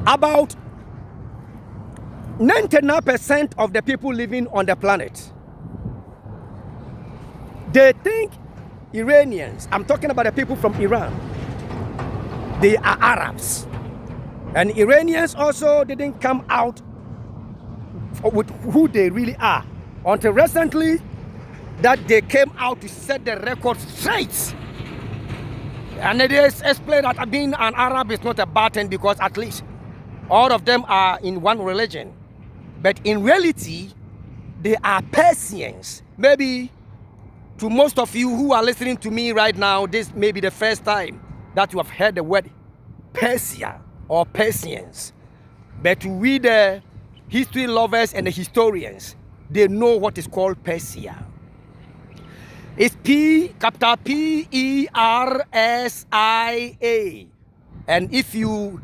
About 99% of the people living on the planet, they think Iranians, I'm talking about the people from Iran, they are Arabs. And Iranians also didn't come out with who they really are until recently, that they came out to set the record straight. And it is explained that being an Arab is not a bad thing, because at least all of them are in one religion. But in reality, they are Persians. Maybe to most of you who are listening to me right now, this may be the first time that you have heard the word Persia or Persians. But to we the history lovers and the historians, they know what is called Persia. It's capital P-E-R-S-I-A. And if you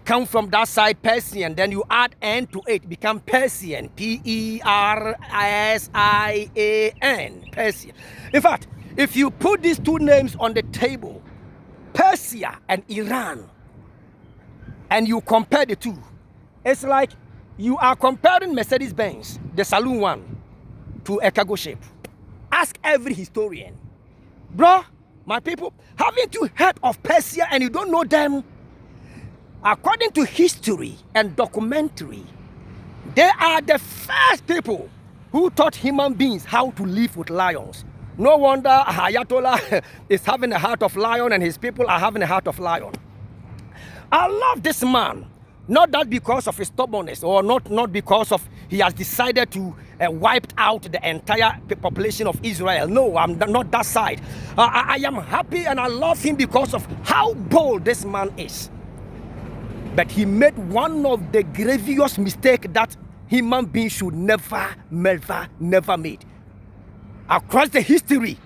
come from that side, Persian, then you add N to it, become Persian. P-E-R-S-I-A-N. Persian. In fact, if you put these two names on the table, Persia and Iran, and you compare the two, it's like you are comparing Mercedes-Benz, the saloon one, to a cargo ship. Ask every historian. Bro, my people, haven't you heard of Persia and you don't know them? According to history and documentary, they are the first people who taught human beings how to live with lions. No wonder Ayatollah is having a heart of lion and his people are having a heart of lion. I love this man. Not that because of his stubbornness, or not because of he has decided to wipe out the entire population of Israel. No, I'm not that side. I am happy and I love him because of how bold this man is. But he made one of the grievous mistakes that human beings should never made. Across the history,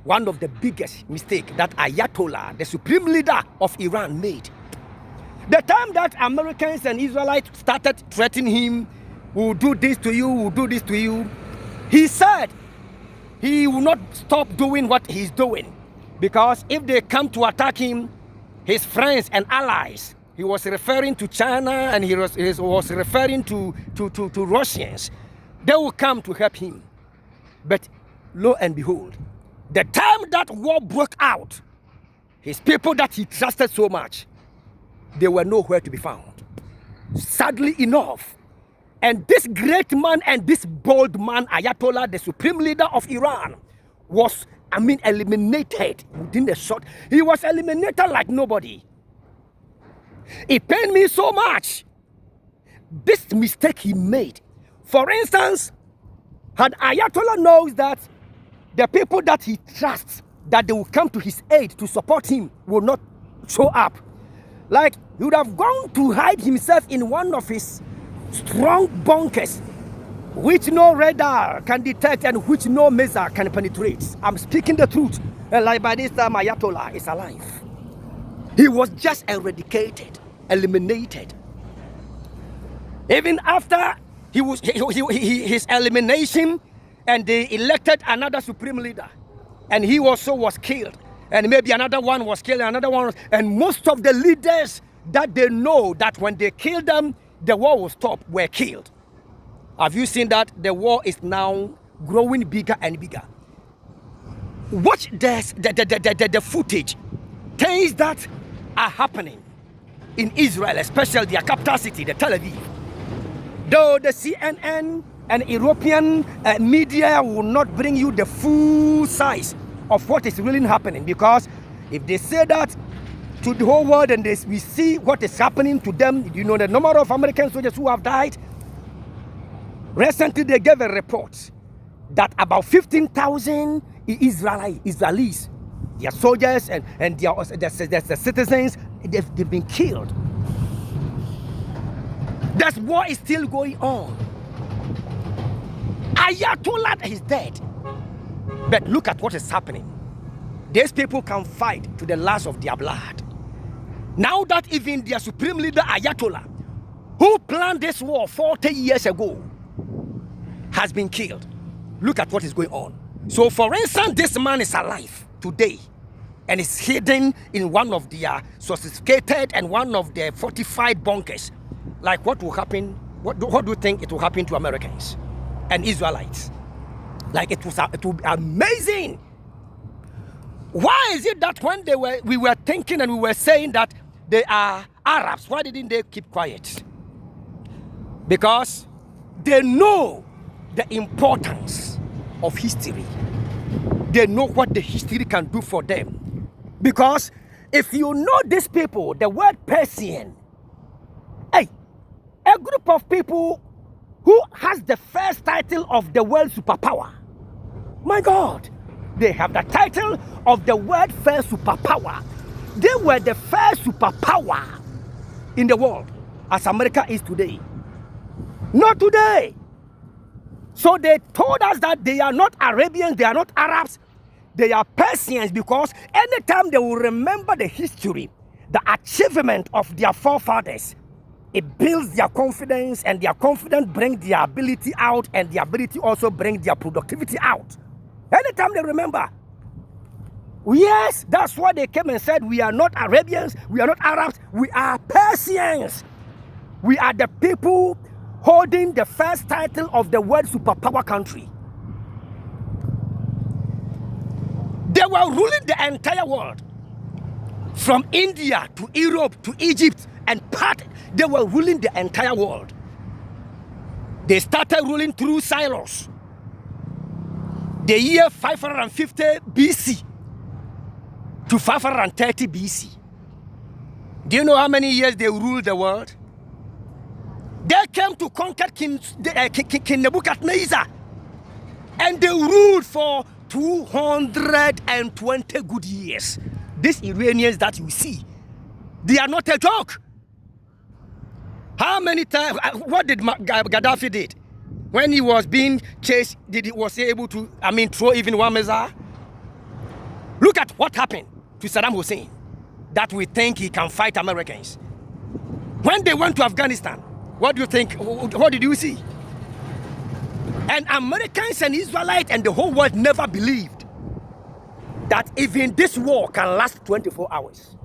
one of the biggest mistakes that Ayatollah, the supreme leader of Iran, made. The time that Americans and Israelites started threatening him, we'll do this to you, we'll do this to you, he said he will not stop doing what he's doing, because if they come to attack him, his friends and allies, he was referring to China and he was referring to Russians, they will come to help him. But lo and behold, the time that war broke out, his people that he trusted so much, they were nowhere to be found. Sadly enough. And this great man and this bold man, Ayatollah, the supreme leader of Iran, was, eliminated within the short. He was eliminated like nobody. It pained me so much. This mistake he made. For instance, had Ayatollah knows that the people that he trusts, that they will come to his aid to support him, will not show up. Like, he would have gone to hide himself in one of his strong bunkers, which no radar can detect and which no missile can penetrate. I'm speaking the truth. And like by this time, Ayatollah is alive. He was just eradicated, eliminated. Even after his elimination, and they elected another supreme leader, and he also was killed. And maybe another one was killed, and most of the leaders that they know that when they killed them, the war will stop, were killed. Have you seen that? The war is now growing bigger and bigger. Watch the footage. Things that are happening in Israel, especially their capital city, the Tel Aviv. Though the CNN and European media will not bring you the full size of what is really happening, because if they say that to the whole world and we see what is happening to them, you know the number of American soldiers who have died. Recently they gave a report that about 15,000 Israelis, their soldiers and their citizens, they've been killed. That war is still going on. Ayatollah is dead. But look at what is happening. These people can fight to the last of their blood. Now that even their supreme leader, Ayatollah, who planned this war 40 years ago, has been killed. Look at what is going on. So for instance, this man is alive today and is hidden in one of their sophisticated and one of their fortified bunkers. like what will happen? What do you think it will happen to Americans and Israelites? Like it will be amazing. Why is it that when we were thinking and we were saying that they are Arabs, why didn't they keep quiet? Because they know the importance of history. They know what the history can do for them. Because if you know these people, the word Persian, hey, a group of people who has the first title of the world superpower. My God, they have the title of the world first superpower. They were the first superpower in the world as America is today. Not today. So they told us that they are not Arabians, they are not Arabs, they are Persians, because anytime they will remember the history, the achievement of their forefathers, it builds their confidence, and their confidence brings their ability out, and their ability also brings their productivity out. Anytime they remember. Yes, that's why they came and said, we are not Arabians, we are not Arabs, we are Persians. We are the people holding the first title of the world superpower country. They were ruling the entire world. From India to Europe to Egypt and part, they were ruling the entire world. They started ruling through Cyrus. The year 550 BC to 530 BC. Do you know how many years they ruled the world? They came to conquer King Nebuchadnezzar, and they ruled for 220 good years. These Iranians that you see, they are not a joke. How many times, what did Gaddafi did? When he was being chased, was he able to, throw even one missile? Look at what happened to Saddam Hussein, that we think he can fight Americans. When they went to Afghanistan, what do you think? What did you see? And Americans and Israelites and the whole world never believed that even this war can last 24 hours.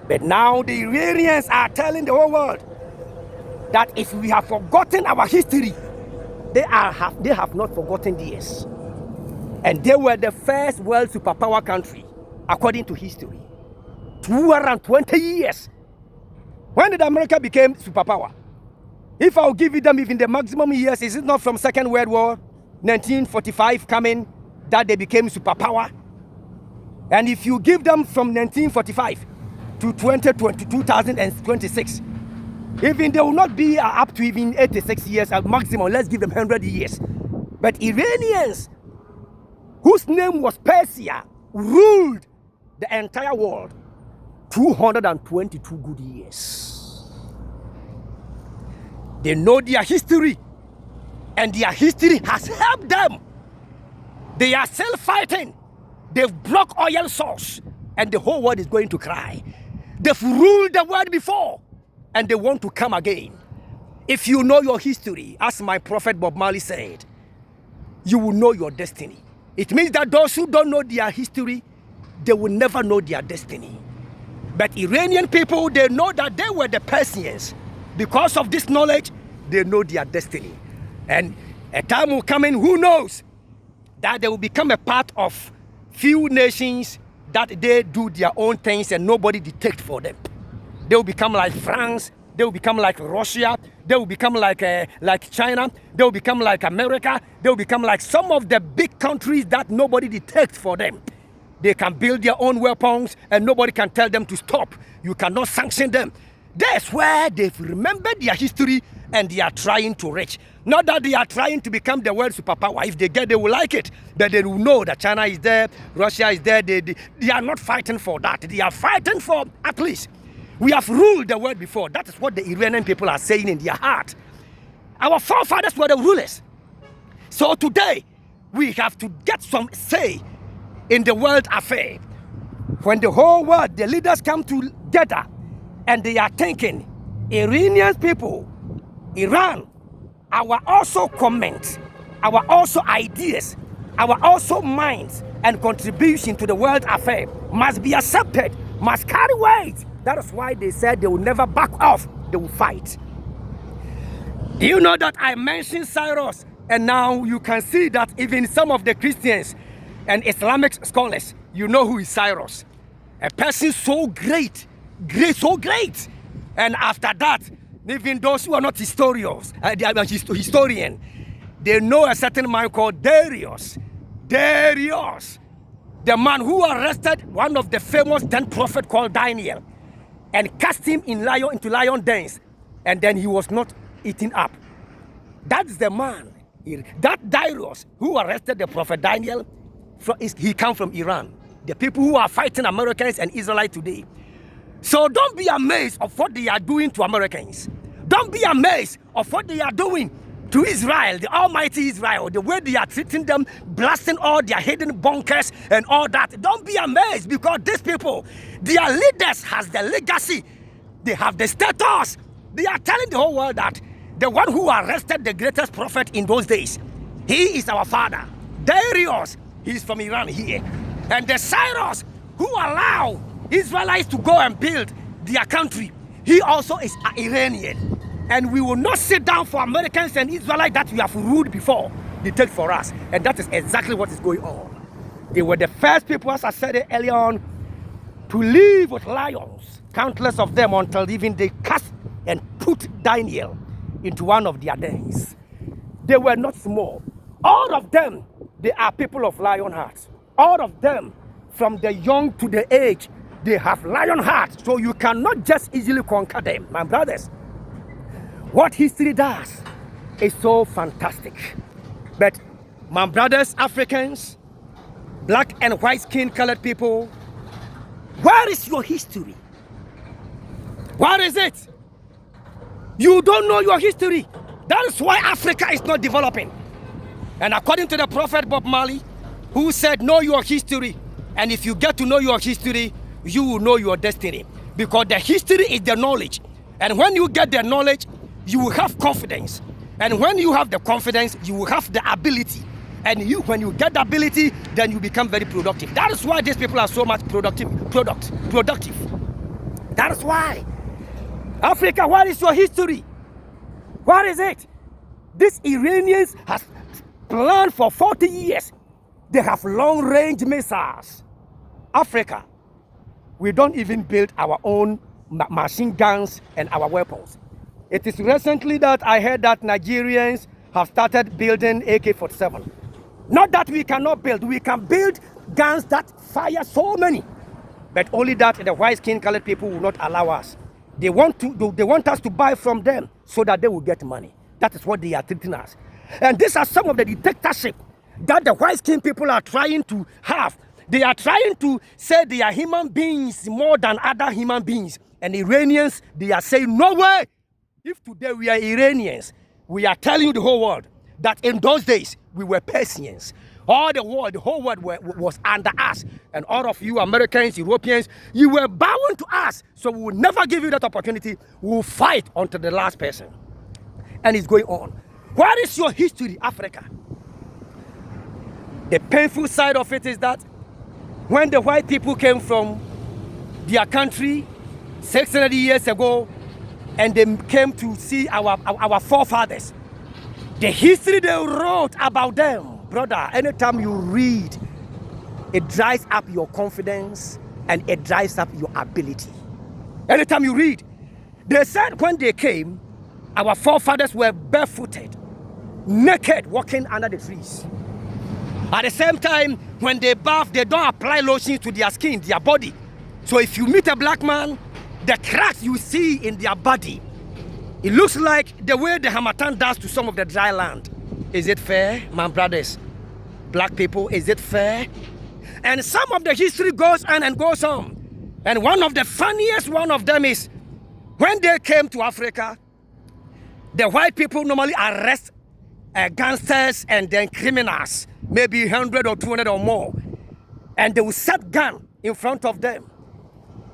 But now the Iranians are telling the whole world that if we have forgotten our history, they have not forgotten theirs. And they were the first world superpower country, according to history. 220 years. When did America become superpower? If I'll give them even the maximum years, is it not from Second World War, 1945 coming, that they became superpower? And if you give them from 1945 to 2026, even they will not be up to even 86 years at maximum. Let's give them 100 years. But Iranians, whose name was Persia, ruled the entire world 222 good years. They know their history, and their history has helped them. They are still fighting. They've blocked oil source, and the whole world is going to cry. They've ruled the world before, and they want to come again. If you know your history, as my prophet Bob Marley said, you will know your destiny. It means that those who don't know their history, they will never know their destiny. But Iranian people, they know that they were the Persians. Because of this knowledge, they know their destiny. And a time will come in, who knows, that they will become a part of few nations that they do their own things and nobody detect for them. They will become like France, they will become like Russia, they will become like China, they will become like America, they will become like some of the big countries that nobody detects for them. They can build their own weapons and nobody can tell them to stop. You cannot sanction them. That's where they've remembered their history and they are trying to reach. Not that they are trying to become the world superpower. If they get, they will like it. But they will know that China is there, Russia is there. They are not fighting for that. They are fighting for, at least, we have ruled the world before. That is what the Iranian people are saying in their heart. Our forefathers were the rulers. So today, we have to get some say in the world affair. When the whole world, the leaders come together and they are thinking, Iranian people, Iran, our also comments, our also ideas, our also minds and contribution to the world affair must be accepted, must carry weight. That is why they said they will never back off they will fight. Do you know that I mentioned Cyrus? And now you can see that even some of the Christians and Islamic scholars, you know who is Cyrus. A person so great, so great. And after that, even those who are not historians, historian, they know a certain man called Darius. Darius, the man who arrested one of the famous then prophet called Daniel and cast him into lion dens, and then he was not eaten up. That's the man. That Darius who arrested the prophet Daniel, he comes from Iran. The people who are fighting Americans and Israelites today. So don't be amazed of what they are doing to Americans. Don't be amazed of what they are doing to Israel, the almighty Israel, the way they are treating them, blasting all their hidden bunkers and all that. Don't be amazed, because these people, their leaders has the legacy. They have the status. They are telling the whole world that the one who arrested the greatest prophet in those days, he is our father. Darius, he's from Iran here. And the Cyrus who allow Israelites to go and build their country, he also is an Iranian. And we will not sit down for Americans and Israelites that we have ruled before they take for us. And that is exactly what is going on. They were the first people, as I said it earlier on, to live with lions, countless of them, until even they cast and put Daniel into one of their dens. They were not small. All of them, they are people of lion hearts. All of them, from the young to the age, they have lion hearts. So you cannot just easily conquer them, my brothers. What history does is so fantastic. But my brothers, Africans, black and white skin colored people, where is your history? Where is it? You don't know your history. That is why Africa is not developing. And according to the prophet Bob Marley, who said, know your history. And if you get to know your history, you will know your destiny. Because the history is the knowledge. And when you get the knowledge, you will have confidence. And when you have the confidence, you will have the ability. And when you get the ability, then you become very productive. That is why these people are so much productive. That is why. Africa, what is your history? What is it? These Iranians have planned for 40 years. They have long-range missiles. Africa, we don't even build our own machine guns and our weapons. It is recently that I heard that Nigerians have started building AK-47. Not that we cannot build. We can build guns that fire so many. But only that the white skin colored people will not allow us. They want us to buy from them so that they will get money. That is what they are treating us. And these are some of the dictatorship that the white skin people are trying to have. They are trying to say they are human beings more than other human beings. And Iranians, they are saying, no way. If today we are Iranians, we are telling the whole world that in those days we were Persians. All the world, the whole world was under us. And all of you Americans, Europeans, you were bowing to us. So we will never give you that opportunity. We will fight until the last person. And it's going on. What is your history, Africa? The painful side of it is that when the white people came from their country 600 years ago, and they came to see our forefathers, the history they wrote about them, brother, anytime you read, it dries up your confidence and it dries up your ability. Anytime you read, they said when they came, our forefathers were barefooted, naked, walking under the trees. At the same time, when they bath, they don't apply lotion to their skin, their body. So if you meet a black man, the cracks you see in their body, it looks like the way the Hamatan does to some of the dry land. Is it fair, my brothers? Black people, is it fair? And some of the history goes on and goes on. And one of the funniest one of them is when they came to Africa, the white people normally arrest gangsters and then criminals, maybe 100 or 200 or more. And they will set gun in front of them.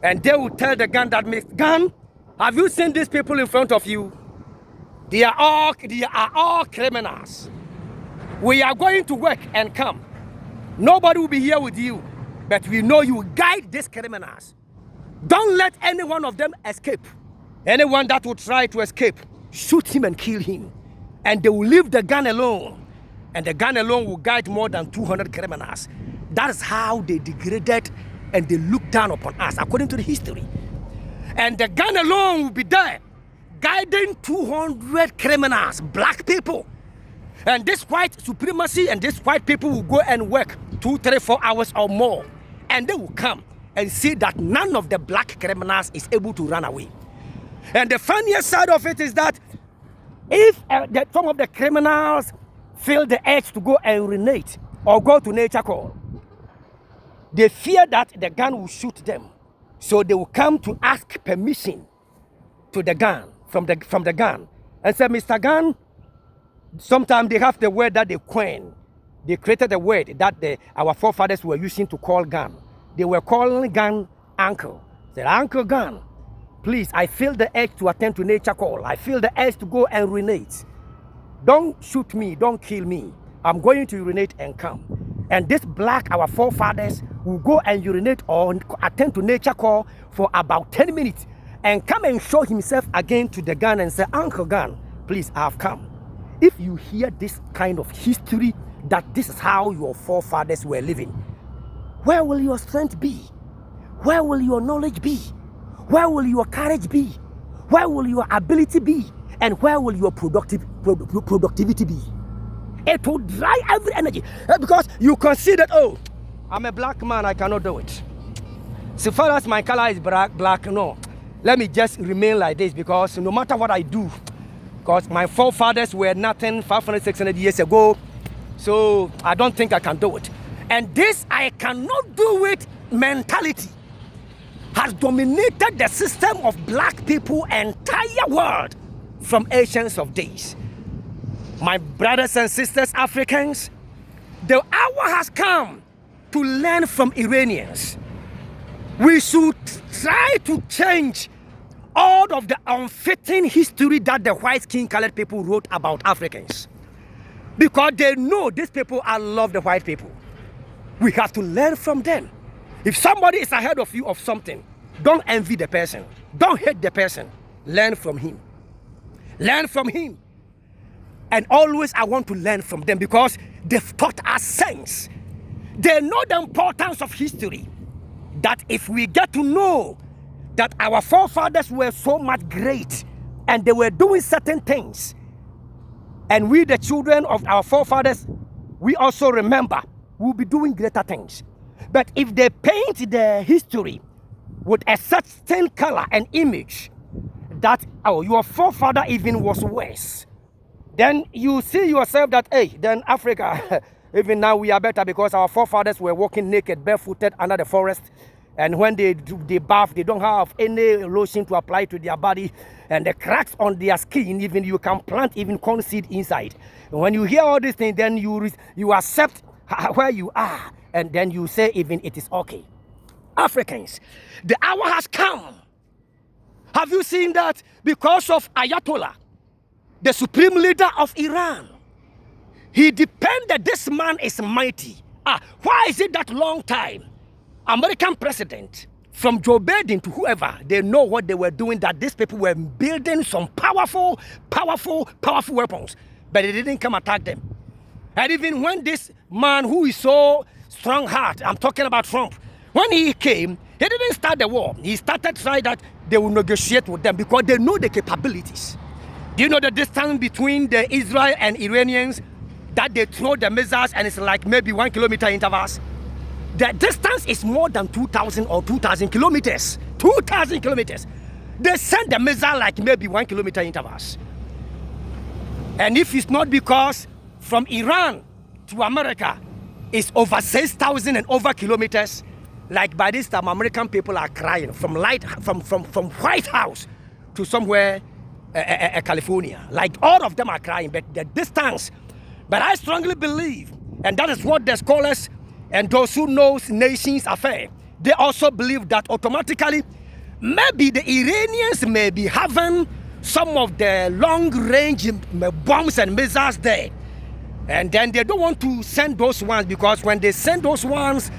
And they will tell the gun that makes gun, have you seen these people in front of you? They are all criminals. We are going to work and come. Nobody will be here with you, but we know you will guide these criminals. Don't let any one of them escape. Anyone that will try to escape, shoot him and kill him. And they will leave the gun alone. And the gun alone will guide more than 200 criminals. That is how they degraded and they looked down upon us, according to the history. And the gun alone will be there, guiding 200 criminals, black people. And this white supremacy and this white people will go and work 2, 3, 4 hours or more. And they will come and see that none of the black criminals is able to run away. And the funniest side of it is that if some of the criminals feel the urge to go and urinate or go to nature call, they fear that the gun will shoot them. So they will come to ask permission to the gun, from the gun, and say, Mr. Gun, sometimes they have the word that they coined. They created a word that our forefathers were using to call gun. They were calling gun uncle. They said, Uncle Gun, please, I feel the urge to attend to nature call. I feel the urge to go and urinate. Don't shoot me, don't kill me. I'm going to urinate and come. And this black, our forefathers, will go and urinate or attend to nature call for about 10 minutes and come and show himself again to the gun and say, Uncle Gun, please, I've come. If you hear this kind of history, that this is how your forefathers were living, where will your strength be? Where will your knowledge be? Where will your courage be? Where will your ability be? And where will your productivity be? It will dry every energy. Because you consider, oh, I'm a black man, I cannot do it. So far as my color is black, no. Let me just remain like this, because no matter what I do, because my forefathers were nothing 500, 600 years ago, so I don't think I can do it. And this I cannot do it mentality has dominated the system of black people entire world from ancients of days. My brothers and sisters, Africans, the hour has come to learn from Iranians. We should try to change all of the unfitting history that the white skin-colored people wrote about Africans. Because they know these people love the white people. We have to learn from them. If somebody is ahead of you of something, don't envy the person. Don't hate the person. Learn from him. Learn from him. And always I want to learn from them, because they've taught us sense. They know the importance of history. That if we get to know that our forefathers were so much great and they were doing certain things, and we, the children of our forefathers, we also remember we'll be doing greater things. But if they paint the history with a certain color and image that, oh, your forefather even was worse, then you see yourself that, hey, then Africa, even now we are better, because our forefathers were walking naked, barefooted under the forest. And when they bath, they don't have any lotion to apply to their body. And the cracks on their skin, even you can plant even corn seed inside. And when you hear all these things, then you accept where you are. And then you say even it is okay. Africans, the hour has come. Have you seen that? Because of Ayatollah, the supreme leader of Iran, he depended, this man is mighty. Why is it that long time? American president, from Joe Biden to whoever, they know what they were doing, that these people were building some powerful weapons, but they didn't come attack them. And even when this man who is so strong-hearted, I'm talking about Trump, when he came, he didn't start the war. He started trying that they will negotiate with them, because they know the capabilities. Do you know the distance between the Israel and Iranians, that they throw the missiles and it's like maybe 1 kilometer intervals? The distance is more than 2,000 or 2,000 kilometers. 2,000 kilometers. They send the missile like maybe 1 kilometer intervals. And if it's not because from Iran to America is over 6,000 and over kilometers, like by this time American people are crying from White House to somewhere California. Like all of them are crying, but the distance. But I strongly believe, and that is what the scholars and those who know nations affairs, they also believe that automatically maybe the Iranians may be having some of the long-range bombs and missiles there. And then they don't want to send those ones, because when they send those ones,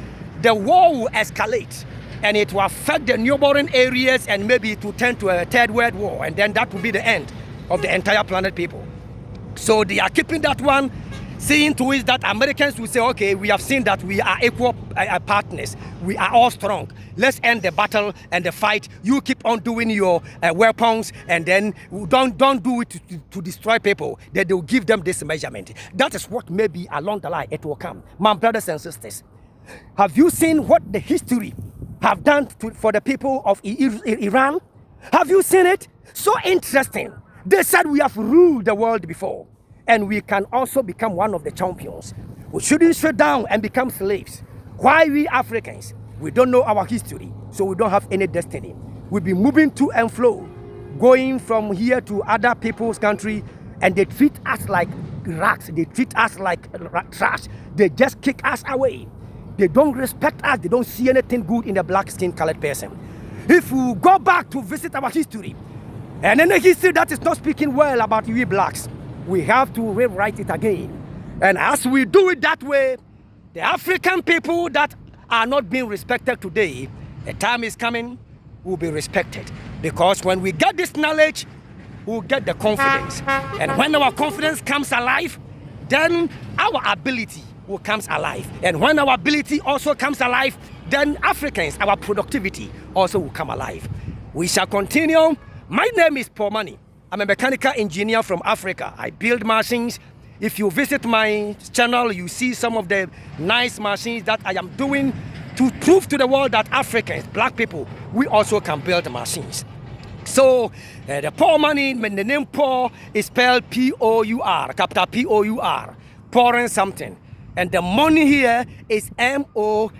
the war will escalate. and it will affect the neighboring areas, and maybe it will turn to a third world war, and then that will be the end of the entire planet people. So they are keeping that one, seeing to it that Americans will say, okay, we have seen that we are equal partners. We are all strong. Let's end the battle and the fight. You keep on doing your weapons, and then don't do it to destroy people. Then they will give them this measurement. That is what maybe along the line it will come. My brothers and sisters, have you seen what the history have done for the people of Iran? Have you seen it? So interesting. They said we have ruled the world before, and we can also become one of the champions. We shouldn't sit down and become slaves. Why we Africans? We don't know our history, so we don't have any destiny. We'll be moving to and fro, going from here to other people's country, and they treat us like rats. They treat us like trash. They just kick us away. They don't respect us. They don't see anything good in the black skin colored person. If we go back to visit our history, and any history that is not speaking well about we blacks, we have to rewrite it again. And as we do it that way, the African people that are not being respected today, a time is coming, will be respected. Because when we get this knowledge, we'll get the confidence. And when our confidence comes alive, then our ability will come alive. And when our ability also comes alive, then Africans, our productivity also will come alive. We shall continue. My name is Paul Money. I'm a mechanical engineer from Africa. I build machines. If you visit my channel, you see some of the nice machines that I am doing to prove to the world that Africans, black people, we also can build machines. So the Paul Money, the name Paul is spelled P-O-U-R, capital P-O-U-R, pouring something. And the money here is M-O-N-E-Y,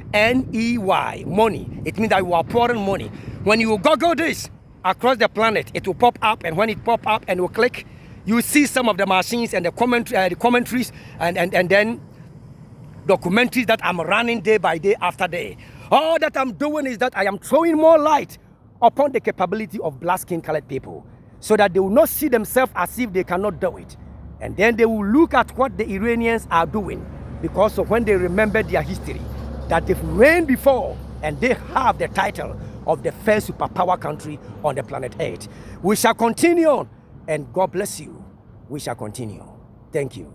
money. It means that you are pouring money. When you Google this across the planet, it will pop up, and when it pop up and you click, you see some of the machines and the commentaries and then documentaries that I'm running day by day after day. All that I'm doing is that I am throwing more light upon the capability of black skin colored people, so that they will not see themselves as if they cannot do it. And then they will look at what the Iranians are doing, because of when they remember their history, that they've reigned before and they have the title of the first superpower country on the planet Earth. We shall continue, and God bless you. We shall continue. Thank you.